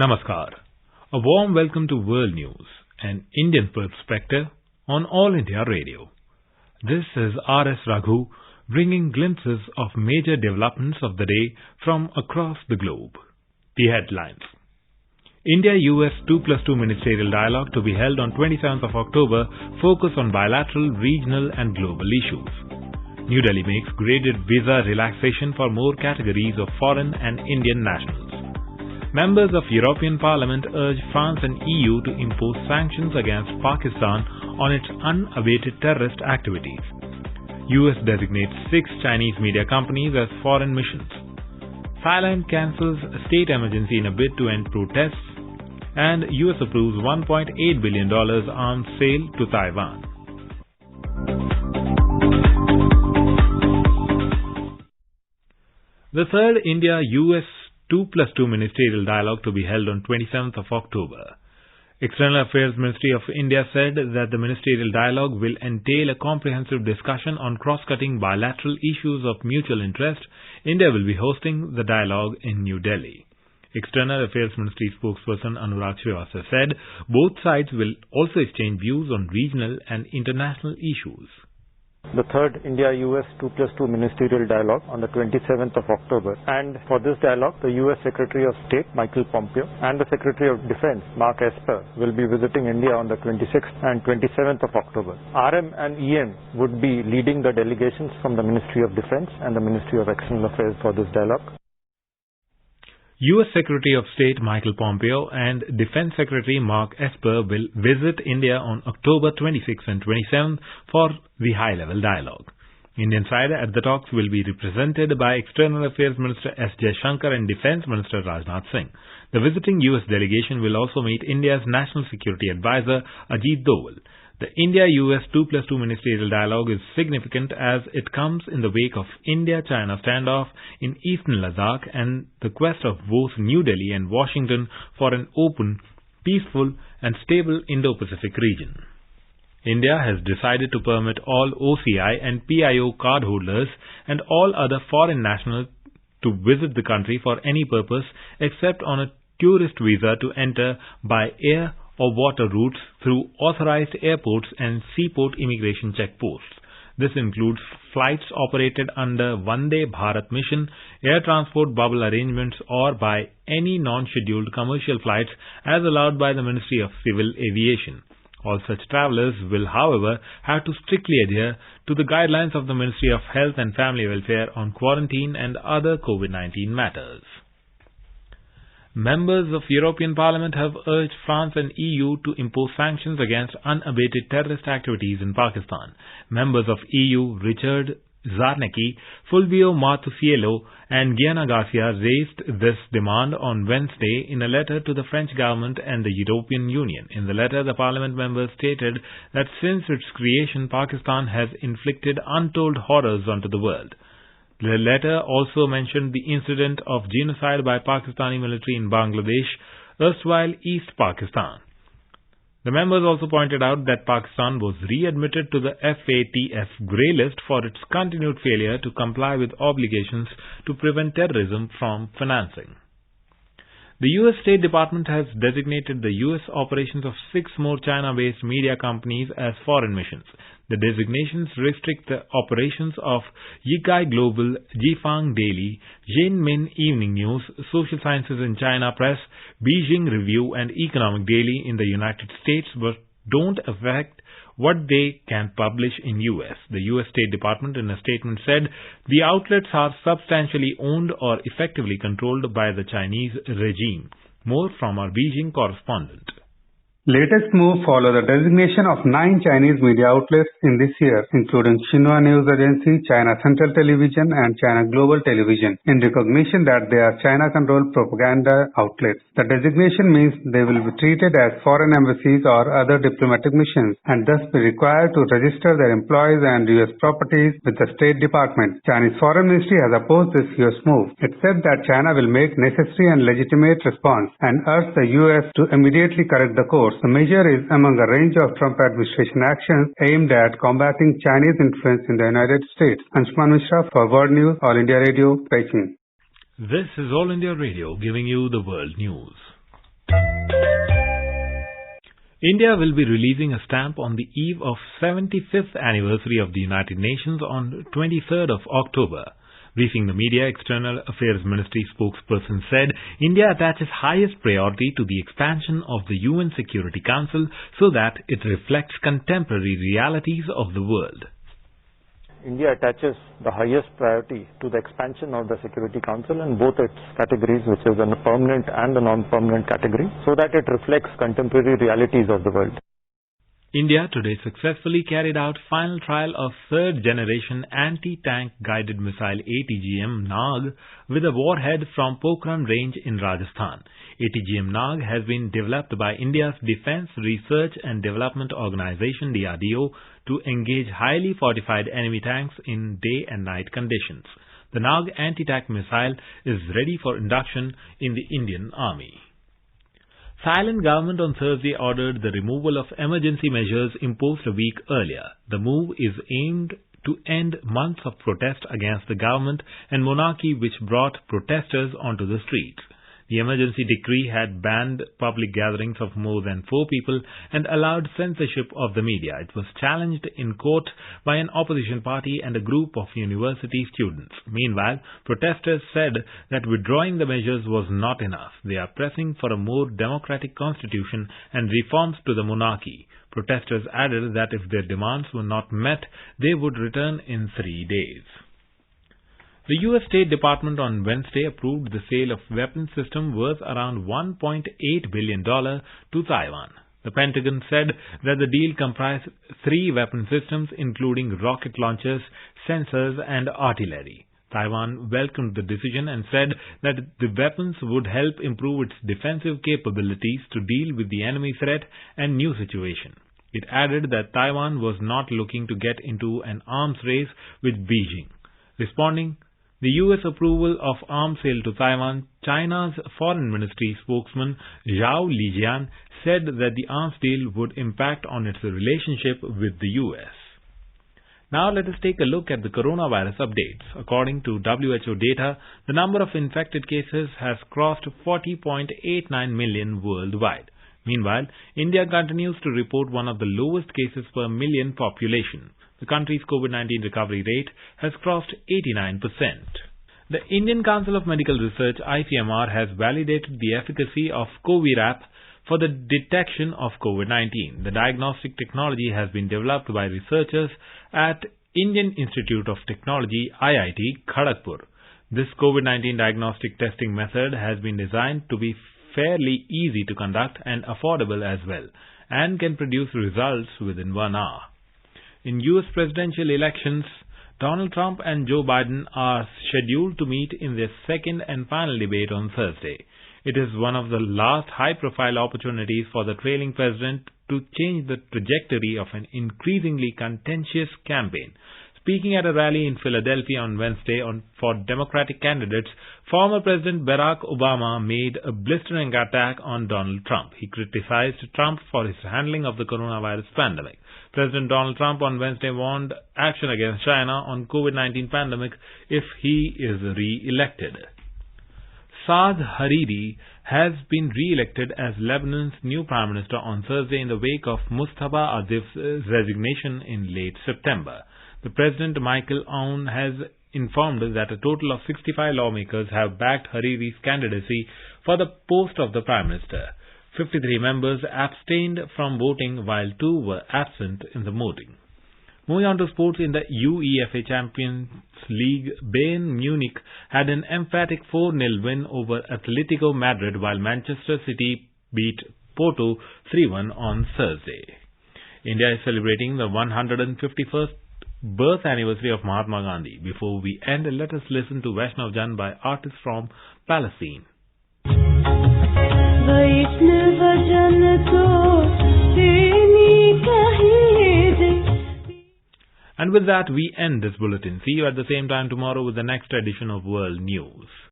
Namaskar. A warm welcome to World News, an Indian perspective on All India Radio. This is R.S. Raghu bringing glimpses of major developments of the day from across the globe. The headlines. India-US 2+2 ministerial dialogue to be held on 27th of October focus on bilateral, regional and global issues. New Delhi makes graded visa relaxation for more categories of foreign and Indian nationals. Members of European Parliament urge France and EU to impose sanctions against Pakistan on its unabated terrorist activities. US designates 6 Chinese media companies as foreign missions. Thailand cancels state emergency in a bid to end protests. And US approves $1.8 billion arms sale to Taiwan. The third India-US 2+2 ministerial dialogue to be held on 27th of October. External Affairs Ministry of India said that the ministerial dialogue will entail a comprehensive discussion on cross-cutting bilateral issues of mutual interest. India will be hosting the dialogue in New Delhi. External Affairs Ministry spokesperson Anurag Srivastava said both sides will also exchange views on regional and international issues. The third India-US 2+2 ministerial dialogue on the 27th of October. And for this dialogue, the US Secretary of State, Michael Pompeo, and the Secretary of Defense, Mark Esper, will be visiting India on the 26th and 27th of October. RM and EM would be leading the delegations from the Ministry of Defense and the Ministry of External Affairs for this dialogue. U.S. Secretary of State Michael Pompeo and Defense Secretary Mark Esper will visit India on October 26 and 27 for the high-level dialogue. Indian side at the talks will be represented by External Affairs Minister S. Jaishankar and Defense Minister Rajnath Singh. The visiting U.S. delegation will also meet India's National Security Advisor Ajit Doval. The India-US 2+2 ministerial dialogue is significant as it comes in the wake of India-China standoff in eastern Ladakh and the quest of both New Delhi and Washington for an open, peaceful and stable Indo-Pacific region. India has decided to permit all OCI and PIO cardholders and all other foreign nationals to visit the country for any purpose except on a tourist visa to enter by air or water routes through authorized airports and seaport immigration checkposts. This includes flights operated under Vande Bharat mission, air transport bubble arrangements or by any non-scheduled commercial flights as allowed by the Ministry of Civil Aviation. All such travellers will, however, have to strictly adhere to the guidelines of the Ministry of Health and Family Welfare on quarantine and other COVID-19 matters. Members of European Parliament have urged France and EU to impose sanctions against unabated terrorist activities in Pakistan. Members of EU Richard Czarnecki, Fulvio Martuscello and Gianna Garcia raised this demand on Wednesday in a letter to the French government and the European Union. In the letter, the Parliament members stated that since its creation, Pakistan has inflicted untold horrors onto the world. The letter also mentioned the incident of genocide by Pakistani military in Bangladesh, erstwhile East Pakistan. The members also pointed out that Pakistan was readmitted to the FATF grey list for its continued failure to comply with obligations to prevent terrorism from financing. The U.S. State Department has designated the U.S. operations of 6 more China-based media companies as foreign missions. The designations restrict the operations of Yikai Global, Jifang Daily, Zhenmin Evening News, Social Sciences in China Press, Beijing Review and Economic Daily in the United States but don't affect what they can publish in U.S. The U.S. State Department in a statement said the outlets are substantially owned or effectively controlled by the Chinese regime. More from our Beijing correspondent. Latest move follow the designation of 9 Chinese media outlets in this year, including Xinhua News Agency, China Central Television, and China Global Television, in recognition that they are China-controlled propaganda outlets. The designation means they will be treated as foreign embassies or other diplomatic missions, and thus be required to register their employees and U.S. properties with the State Department. Chinese Foreign Ministry has opposed this U.S. move. It said that China will make necessary and legitimate response and urged the U.S. to immediately correct the course. The measure is among a range of Trump administration actions aimed at combating Chinese influence in the United States. Anshuman Mishra for World News, All India Radio, Beijing. This is All India Radio giving you the world news. India will be releasing a stamp on the eve of 75th anniversary of the United Nations on 23rd of October. Briefing the media, External Affairs Ministry spokesperson said India attaches highest priority to the expansion of the UN Security Council so that it reflects contemporary realities of the world. India attaches the highest priority to the expansion of the Security Council in both its categories, which is a permanent and a non-permanent category, so that it reflects contemporary realities of the world. India today successfully carried out final trial of third-generation anti-tank guided missile ATGM Nag with a warhead from Pokhran range in Rajasthan. ATGM Nag has been developed by India's Defence Research and Development Organisation DRDO to engage highly fortified enemy tanks in day and night conditions. The Nag anti-tank missile is ready for induction in the Indian Army. Thailand government on Thursday ordered the removal of emergency measures imposed a week earlier. The move is aimed to end months of protest against the government and monarchy which brought protesters onto the streets. The emergency decree had banned public gatherings of more than 4 people and allowed censorship of the media. It was challenged in court by an opposition party and a group of university students. Meanwhile, protesters said that withdrawing the measures was not enough. They are pressing for a more democratic constitution and reforms to the monarchy. Protesters added that if their demands were not met, they would return in 3 days. The U.S. State Department on Wednesday approved the sale of weapons system worth around $1.8 billion to Taiwan. The Pentagon said that the deal comprised 3 weapon systems including rocket launchers, sensors and artillery. Taiwan welcomed the decision and said that the weapons would help improve its defensive capabilities to deal with the enemy threat and new situation. It added that Taiwan was not looking to get into an arms race with Beijing. Responding the U.S. approval of arms sale to Taiwan, China's Foreign Ministry spokesman Zhao Lijian said that the arms deal would impact on its relationship with the U.S. Now let us take a look at the coronavirus updates. According to WHO data, the number of infected cases has crossed 40.89 million worldwide. Meanwhile, India continues to report one of the lowest cases per million population. The country's COVID-19 recovery rate has crossed 89%. The Indian Council of Medical Research ICMR has validated the efficacy of Covirap for the detection of COVID-19. The diagnostic technology has been developed by researchers at Indian Institute of Technology IIT Kharagpur. This COVID-19 diagnostic testing method has been designed to be fairly easy to conduct and affordable as well, and can produce results within 1 hour. In U.S. presidential elections, Donald Trump and Joe Biden are scheduled to meet in their second and final debate on Thursday. It is one of the last high-profile opportunities for the trailing president to change the trajectory of an increasingly contentious campaign. Speaking at a rally in Philadelphia on Wednesday for Democratic candidates, former President Barack Obama made a blistering attack on Donald Trump. He criticized Trump for his handling of the coronavirus pandemic. President Donald Trump on Wednesday warned action against China on COVID-19 pandemic if he is re-elected. Saad Hariri has been re-elected as Lebanon's new Prime Minister on Thursday in the wake of Mustafa Adif's resignation in late September. The President Michael Aoun has informed that a total of 65 lawmakers have backed Hariri's candidacy for the post of the Prime Minister. 53 members abstained from voting while 2 were absent in the voting. Moving on to sports, in the UEFA Champions League, Bayern Munich had an emphatic 4-0 win over Atletico Madrid while Manchester City beat Porto 3-1 on Thursday. India is celebrating the 151st birth anniversary of Mahatma Gandhi. Before we end, let us listen to Vaishnav Jan by artists from Palestine. And with that, we end this bulletin. See you at the same time tomorrow with the next edition of World News.